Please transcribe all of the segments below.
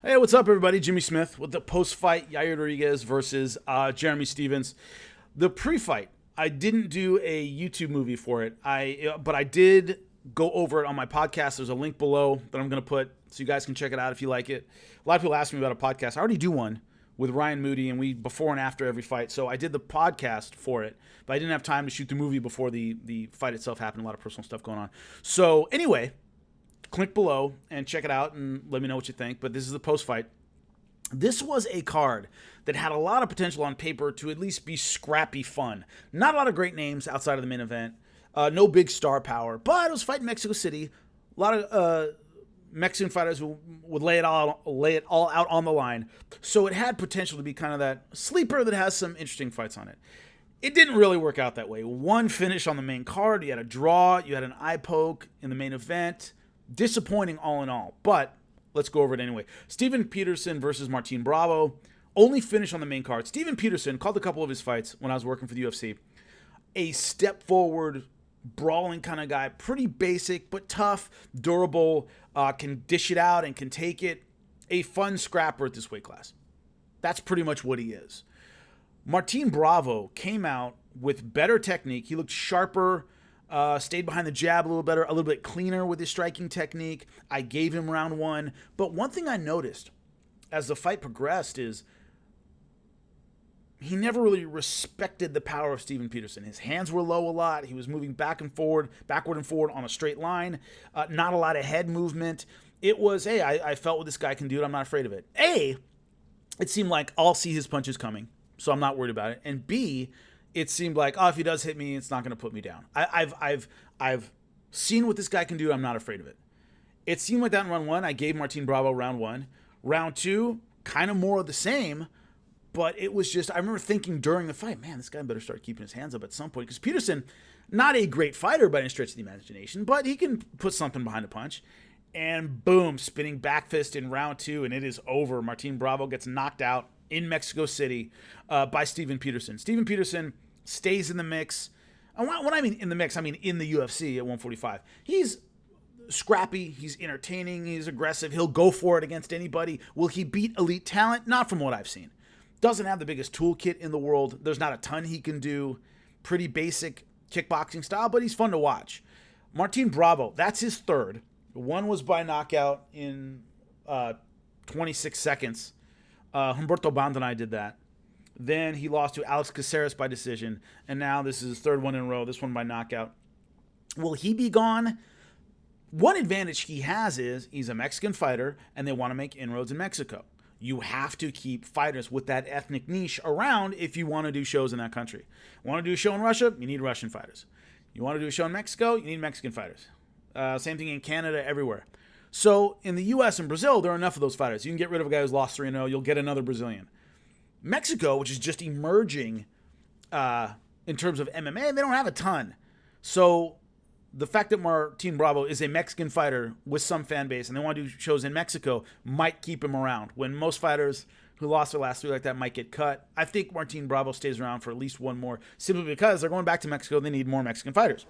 Hey, what's up, everybody? Jimmy Smith with the post-fight Yair Rodriguez versus Jeremy Stephens. The pre-fight, I didn't do a YouTube movie for it. But I did go over it on my podcast. There's a link below that I'm going to put so you guys can check it out if you like it. A lot of people ask me about a podcast. I already do one with Ryan Moody, and we before and after every fight. So I did the podcast for it, but I didn't have time to shoot the movie before the fight itself happened. A lot of personal stuff going on. So anyway, click below and check it out and let me know what you think. But this is the post-fight. This was a card that had a lot of potential on paper to at least be scrappy fun. Not a lot of great names outside of the main event. No big star power. But it was fighting Mexico City. A lot of Mexican fighters who would lay it all out on the line. So it had potential to be kind of that sleeper that has some interesting fights on it. It didn't really work out that way. One finish on the main card. You had a draw. You had an eye poke in the main event. Disappointing all in all, but let's go over it anyway. Steven Peterson versus Martin Bravo. Only finish on the main card. Steven Peterson called a couple of his fights when I was working for the UFC. A step forward, brawling kind of guy. Pretty basic, but tough, durable, can dish it out and can take it. A fun scrapper at this weight class. That's pretty much what he is. Martin Bravo came out with better technique. He looked sharper, stayed behind the jab a little better, a little bit cleaner with his striking technique. I gave him round one. But one thing I noticed as the fight progressed is he never really respected the power of Steven Peterson. His hands were low a lot. He was moving backward and forward on a straight line. Not a lot of head movement. It was, hey, I felt what this guy can do, and I'm not afraid of it. A, it seemed like I'll see his punches coming, so I'm not worried about it. And B, it seemed like, oh, if he does hit me, it's not going to put me down. I've seen what this guy can do. I'm not afraid of it. It seemed like that in round one. I gave Martin Bravo round one. Round two, kind of more of the same, but it was just, I remember thinking during the fight, man, this guy better start keeping his hands up at some point, because Peterson, not a great fighter by any stretch of the imagination, but he can put something behind a punch. And boom, spinning back fist in round two, and it is over. Martin Bravo gets knocked out in Mexico City by Steven Peterson. Steven Peterson stays in the mix. And when I mean in the mix, I mean in the UFC at 145. He's scrappy, he's entertaining, he's aggressive, he'll go for it against anybody. Will he beat elite talent? Not from what I've seen. Doesn't have the biggest toolkit in the world. There's not a ton he can do. Pretty basic kickboxing style, but he's fun to watch. Martin Bravo, that's his third. One was by knockout in 26 seconds. Humberto Bandonai did that. Then he lost to Alex Caceres by decision. And now this is his third one in a row, this one by knockout. Will he be gone? One advantage he has is he's a Mexican fighter, and they want to make inroads in Mexico. You have to keep fighters with that ethnic niche around if you want to do shows in that country. Want to do a show in Russia? You need Russian fighters. You want to do a show in Mexico? You need Mexican fighters. Same thing in Canada, everywhere. So in the U.S. and Brazil, there are enough of those fighters. You can get rid of a guy who's lost 3-0. You'll get another Brazilian. Mexico, which is just emerging in terms of MMA, they don't have a ton. So the fact that Martin Bravo is a Mexican fighter with some fan base and they want to do shows in Mexico might keep him around. When most fighters who lost their last three like that might get cut, I think Martin Bravo stays around for at least one more, simply because they're going back to Mexico. They need more Mexican fighters.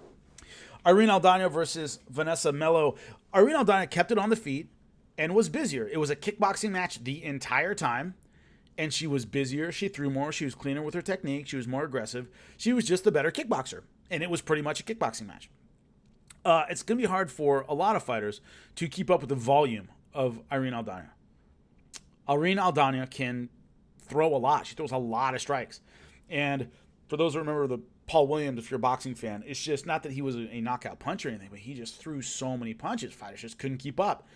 Irene Aldana versus Vanessa Melo. Irene Aldana kept it on the feet and was busier. It was a kickboxing match the entire time, and she was busier. She threw more. She was cleaner with her technique. She was more aggressive. She was just the better kickboxer, and it was pretty much a kickboxing match. It's going to be hard for a lot of fighters to keep up with the volume of Irene Aldana. Irene Aldana can throw a lot. She throws a lot of strikes. And for those who remember the Paul Williams, if you're a boxing fan, it's just not that he was a knockout puncher or anything, but he just threw so many punches. Fighters just couldn't keep up.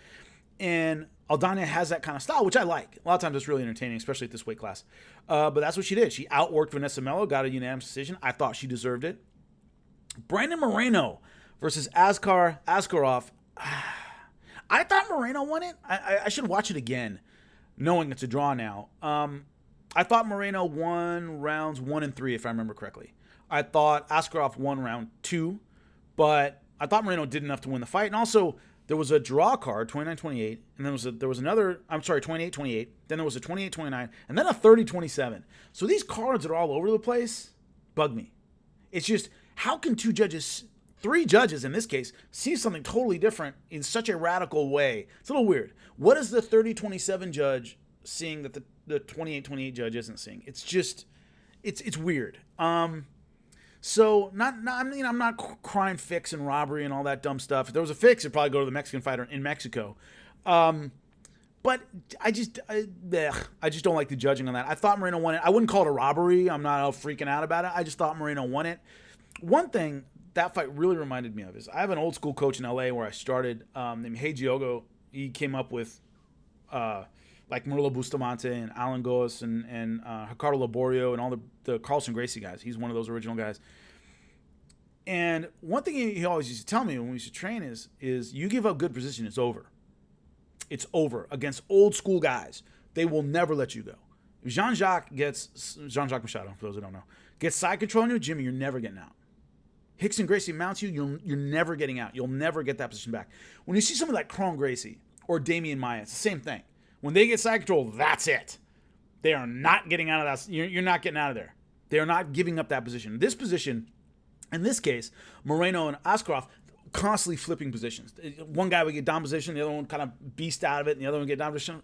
And Aldana has that kind of style, which I like. A lot of times it's really entertaining, especially at this weight class. But that's what she did. She outworked Vanessa Melo, got a unanimous decision. I thought she deserved it. Brandon Moreno versus Askarov. I thought Moreno won it. I should watch it again, knowing it's a draw now. I thought Moreno won rounds 1 and 3, if I remember correctly. I thought Askarov won round 2, but I thought Moreno did enough to win the fight. And also, there was a draw card, 29-28, and then there was another, 28-28, then there was a 28-29, and then a 30-27. So these cards that are all over the place bug me. It's just, how can two judges 3 judges in this case see something totally different in such a radical way. It's a little weird. What is the 30-27 judge seeing that the 28-28 judge isn't seeing? It's just, it's weird. So I'm not crime fix and robbery and all that dumb stuff. If there was a fix, it'd probably go to the Mexican fighter in Mexico. But I just don't like the judging on that. I thought Moreno won it. I wouldn't call it a robbery. I'm not all freaking out about it. I just thought Moreno won it. One thing that fight really reminded me of is I have an old school coach in LA where I started named Hey Giogo. He came up with like Murlo Bustamante and Alan Goes and Ricardo Laborio and all the Carlson Gracie guys. He's one of those original guys. And one thing he always used to tell me when we used to train is you give up good position, it's over. It's over. Against old school guys, they will never let you go. If Jean-Jacques Machado, for those who don't know, gets side control on you, Jimmy, you're never getting out. Rickson Gracie mounts you, you're never getting out. You'll never get that position back. When you see somebody like Kron Gracie or Damian Maia, it's the same thing. When they get side control, that's it. They are not getting out of that. You're not getting out of there. They are not giving up that position. This position, in this case, Moreno and Askarov, constantly flipping positions. One guy would get dominant position, the other one kind of beast out of it, and the other one would get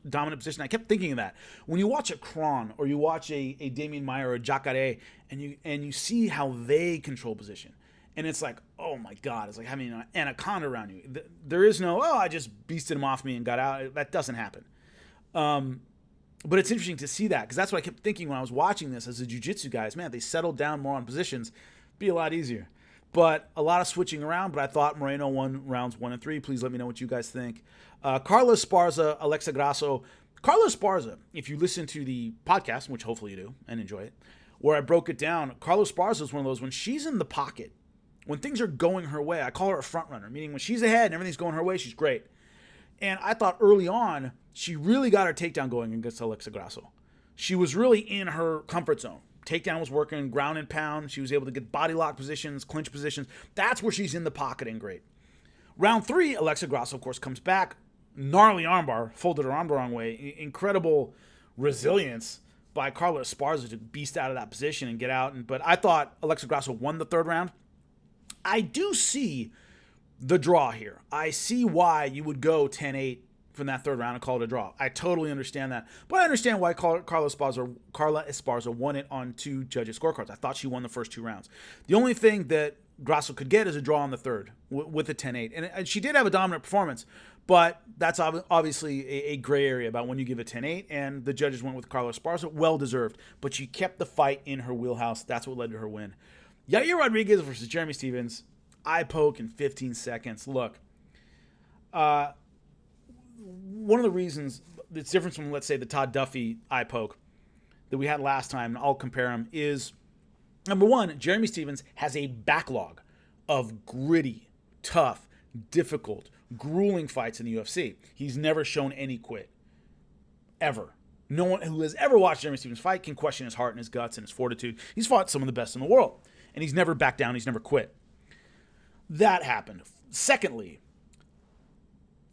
dominant position. I kept thinking of that. When you watch a Kron or you watch a Damian Maia or a Jacare, and you see how they control position, and it's like, oh my God, it's like having an anaconda around you. There is no, I just beasted him off me and got out. That doesn't happen. But it's interesting to see that, because that's what I kept thinking when I was watching this as a jiu-jitsu guys. Man, they settled down more on positions. Be a lot easier. But a lot of switching around, but I thought Moreno won rounds 1 and 3. Please let me know what you guys think. Carlos Esparza, Alexa Grasso. Carlos Esparza, if you listen to the podcast, which hopefully you do and enjoy it, where I broke it down, Carlos Esparza is one of those, when she's in the pocket, when things are going her way, I call her a front runner, meaning when she's ahead and everything's going her way, she's great. And I thought early on, she really got her takedown going against Alexa Grasso. She was really in her comfort zone. Takedown was working, ground and pound. She was able to get body lock positions, clinch positions. That's where she's in the pocket and great. Round 3, Alexa Grasso, of course, comes back. Gnarly armbar, folded her arm the wrong way. Incredible resilience by Carlos Esparza to beast out of that position and get out. But I thought Alexa Grasso won the 3rd round. I do see the draw here. I see why you would go 10-8 from that 3rd round and call it a draw. I totally understand that. But I understand why Carla Esparza won it on 2 judges' scorecards. I thought she won the first 2 rounds. The only thing that Grasso could get is a draw on the 3rd with a 10-8. And she did have a dominant performance, but that's obviously a gray area about when you give a 10-8, and the judges went with Carla Esparza. Well-deserved. But she kept the fight in her wheelhouse. That's what led to her win. Yair Rodriguez versus Jeremy Stephens. Eye poke in 15 seconds. Look, one of the reasons it's different from, let's say, the Todd Duffy eye poke that we had last time, and I'll compare them, is, number one, Jeremy Stephens has a backlog of gritty, tough, difficult, grueling fights in the UFC. He's never shown any quit. Ever. No one who has ever watched Jeremy Stephens fight can question his heart and his guts and his fortitude. He's fought some of the best in the world, and he's never backed down. He's never quit. That happened. Secondly,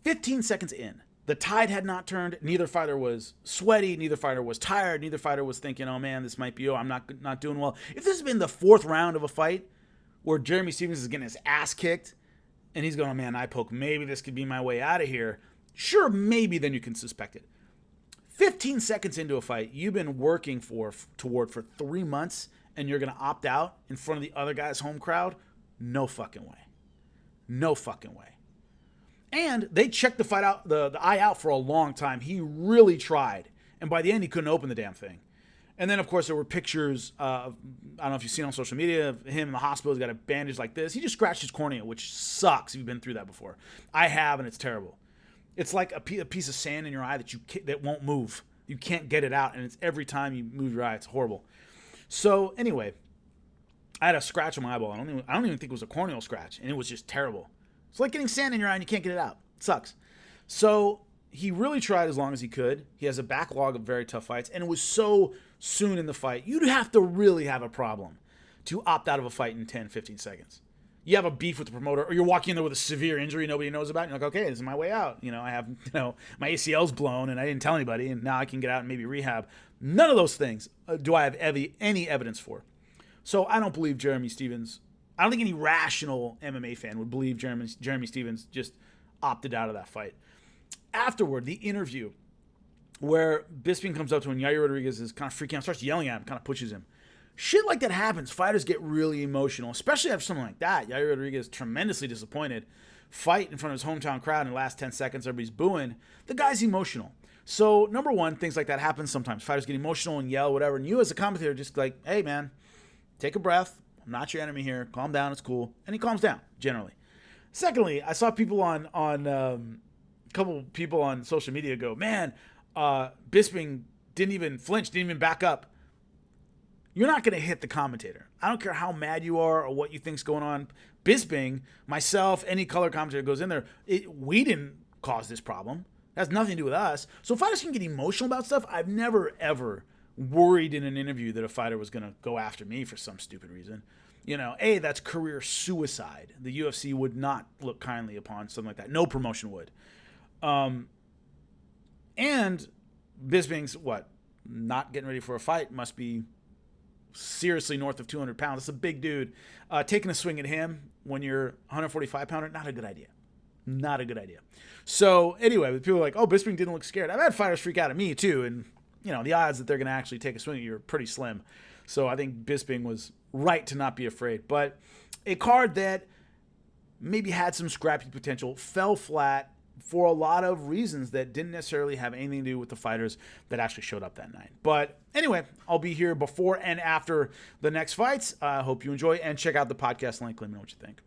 15 seconds in, the tide had not turned. Neither fighter was sweaty. Neither fighter was tired. Neither fighter was thinking, oh man, this might be, I'm not doing well. If this has been the 4th round of a fight where Jeremy Stephens is getting his ass kicked and he's going, oh man, eye poke, maybe this could be my way out of here. Sure, maybe then you can suspect it. 15 seconds into a fight you've been working toward for 3 months, and you're going to opt out in front of the other guy's home crowd? No fucking way. No fucking way. And they checked the fight out, the eye out for a long time. He really tried. And by the end, he couldn't open the damn thing. And then, of course, there were pictures, I don't know if you've seen on social media, of him in the hospital. He's got a bandage like this. He just scratched his cornea, which sucks if you've been through that before. I have, and it's terrible. It's like a piece of sand in your eye that won't move. You can't get it out, and it's every time you move your eye. It's horrible. So, anyway, I had a scratch on my eyeball. I don't even think it was a corneal scratch, and it was just terrible. It's like getting sand in your eye and you can't get it out. It sucks. So he really tried as long as he could. He has a backlog of very tough fights, and it was so soon in the fight. You'd have to really have a problem to opt out of a fight in 10, 15 seconds. You have a beef with the promoter, or you're walking in there with a severe injury nobody knows about, and you're like, okay, this is my way out. I have, my ACL's blown, and I didn't tell anybody, and now I can get out and maybe rehab. None of those things do I have any evidence for. So I don't believe Jeremy Stephens I don't think any rational MMA fan would believe Jeremy Stephens just opted out of that fight. Afterward, the interview where Bisping comes up to him and Yair Rodriguez is kind of freaking out, starts yelling at him, kind of pushes him. Shit like that happens. Fighters get really emotional, especially after something like that. Yair Rodriguez tremendously disappointed. Fight in front of his hometown crowd in the last 10 seconds, everybody's booing. The guy's emotional. So, number one, things like that happen sometimes. Fighters get emotional and yell, whatever. And you as a commentator just like, hey, man, take a breath. I'm not your enemy here. Calm down. It's cool. And he calms down, generally. Secondly, I saw people on a couple people on social media go, man, Bisping didn't even flinch, didn't even back up. You're not going to hit the commentator. I don't care how mad you are or what you think's going on. Bisping, myself, any color commentator goes in there. We didn't cause this problem. It has nothing to do with us. So fighters can get emotional about stuff. I've never, ever worried in an interview that a fighter was going to go after me for some stupid reason. That's career suicide. The UFC would not look kindly upon something like that. No promotion would. And Bisping's, not getting ready for a fight must be seriously north of 200 pounds. That's a big dude. Taking a swing at him when you're 145 pounder, not a good idea. Not a good idea. So anyway, people are like, oh, Bisping didn't look scared. I've had fighters freak out at me too. And, the odds that they're going to actually take a swing at you are pretty slim. So I think Bisping was right to not be afraid. But a card that maybe had some scrappy potential fell flat for a lot of reasons that didn't necessarily have anything to do with the fighters that actually showed up that night. But anyway, I'll be here before and after the next fights. I hope you enjoy and check out the podcast link. Let me know what you think.